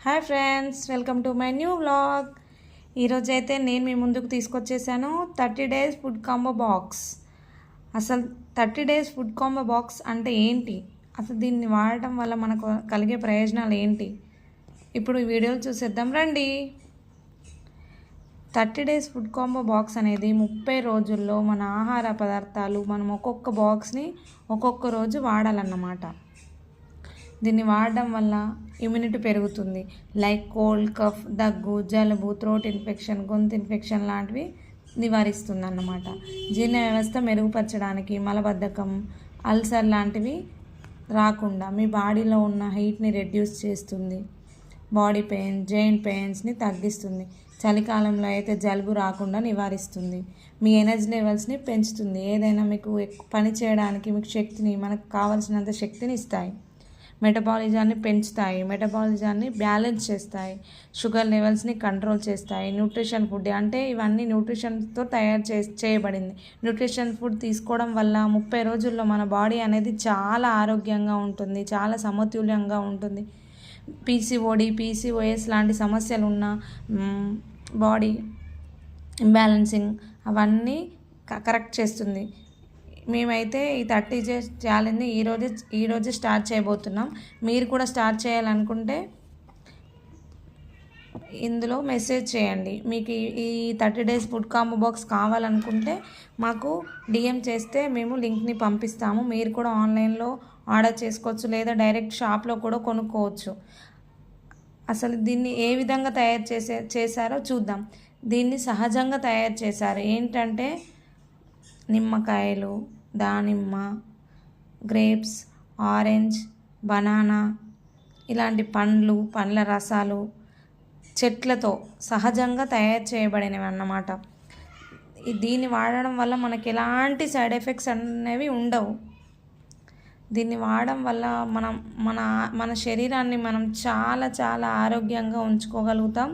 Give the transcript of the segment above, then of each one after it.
Hi friends, welcome to my new vlog. ఈరోజైతే నేను మీ ముందుకు తీసుకొచ్చేసాను 30 డేస్ ఫుడ్ కాంబో బాక్స్. అసలు 30 డేస్ ఫుడ్ కాంబో బాక్స్ అంటే ఏంటి, అసలు దీన్ని వాడటం వల్ల మనకు కలిగే ప్రయోజనాలు ఏంటి, ఇప్పుడు ఈ వీడియోలు చూసేద్దాం రండి. 30 డేస్ ఫుడ్ కాంబో బాక్స్ అనేది 30 రోజుల్లో మన ఆహార పదార్థాలు మనం ఒక్కొక్క బాక్స్ని ఒక్కొక్క రోజు వాడాలన్నమాట. దీన్ని వాడడం వల్ల ఇమ్యూనిటీ పెరుగుతుంది. లైక్ కోల్డ్, కఫ్, దగ్గు, జలుబు, థ్రోట్ ఇన్ఫెక్షన్, గొంతు ఇన్ఫెక్షన్ లాంటివి నివారిస్తుంది అన్నమాట. జీర్ణ వ్యవస్థ మెరుగుపరచడానికి, మలబద్ధకం, అల్సర్ లాంటివి రాకుండా మీ బాడీలో ఉన్న హీట్ని రెడ్యూస్ చేస్తుంది. బాడీ పెయిన్, జాయింట్ పెయిన్స్ని తగ్గిస్తుంది. చలికాలంలో అయితే జలుబు రాకుండా నివారిస్తుంది. మీ ఎనర్జీ లెవెల్స్ని పెంచుతుంది. ఏదైనా మీకు పని చేయడానికి మీకు శక్తిని, మనకు కావాల్సినంత శక్తిని ఇస్తాయి. మెటబాలిజాన్ని పెంచుతాయి, మెటబాలిజాన్ని బ్యాలెన్స్ చేస్తాయి, షుగర్ లెవెల్స్ని కంట్రోల్ చేస్తాయి. న్యూట్రిషన్ ఫుడ్ అంటే ఇవన్నీ న్యూట్రిషన్తో తయారు చేయబడింది. న్యూట్రిషన్ ఫుడ్ తీసుకోవడం వల్ల 30 రోజుల్లో మన బాడీ అనేది చాలా ఆరోగ్యంగా ఉంటుంది, చాలా సమతుల్యంగా ఉంటుంది. పీసీఓడి, పీసీఓఎస్ లాంటి సమస్యలు ఉన్న బాడీ ఇంబ్యాలెన్సింగ్ అవన్నీ కరెక్ట్ చేస్తుంది. మేమైతే ఈ 30 డేస్ ఛాలెంజ్ని ఈరోజు స్టార్ట్ చేయబోతున్నాం. మీరు కూడా స్టార్ట్ చేయాలనుకుంటే ఇందులో మెసేజ్ చేయండి. మీకు ఈ 30 డేస్ ఫుడ్ కాంబో బాక్స్ కావాలనుకుంటే మాకు డిఎం చేస్తే మేము లింక్ని పంపిస్తాము. మీరు కూడా ఆన్లైన్లో ఆర్డర్ చేసుకోవచ్చు, లేదా డైరెక్ట్ షాప్లో కూడా కొనుక్కోవచ్చు. అసలు దీన్ని ఏ విధంగా తయారు చేశారో చూద్దాం. దీన్ని సహజంగా తయారు చేశారు. ఏంటంటే నిమ్మకాయలు, దానిమ్మ, గ్రేప్స్, ఆరెంజ్, బనానా ఇలాంటి పండ్ల రసాలు చెట్లతో సహజంగా తయారు చేయబడినవి అన్నమాట. దీన్ని వాడడం వల్ల మనకి ఎలాంటి సైడ్ ఎఫెక్ట్స్ అనేవి ఉండవు. దీన్ని వాడడం వల్ల మన శరీరాన్ని మనం చాలా చాలా ఆరోగ్యంగా ఉంచుకోగలుగుతాం.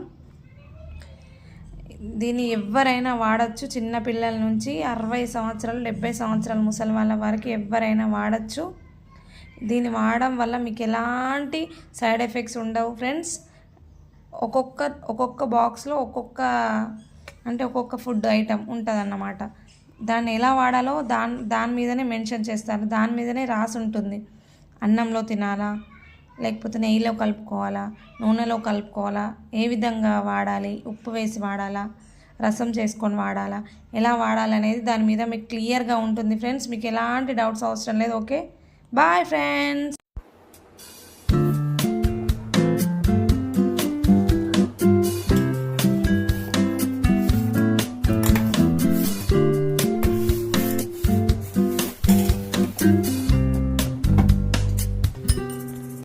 దీన్ని ఎవరైనా వాడచ్చు. చిన్నపిల్లల నుంచి 60 సంవత్సరాలు, 70 సంవత్సరాల ముసలి వాళ్ళ వరకు ఎవరైనా వాడచ్చు. దీన్ని వాడడం వల్ల మీకు ఎలాంటి సైడ్ ఎఫెక్ట్స్ ఉండవు ఫ్రెండ్స్. ఒక్కొక్క బాక్స్లో ఒక్కొక్క ఫుడ్ ఐటమ్ ఉంటుంది అన్నమాట. దాన్ని ఎలా వాడాలో దాని మీదనే మెన్షన్ చేస్తారు, దాని మీదనే రాసి ఉంటుంది. అన్నంలో తినాలా, లేకపోతే నెయ్యిలో కలుపుకోవాలా, నూనెలో కలుపుకోవాలా, ఏ విధంగా వాడాలి, ఉప్పు వేసి వాడాలా, రసం చేసుకొని వాడాలా, ఎలా వాడాలనేది దాని మీద మీకు క్లియర్గా ఉంటుంది ఫ్రెండ్స్. మీకు ఎలాంటి డౌట్స్ అవసరం లేదు. Okay, bye friends.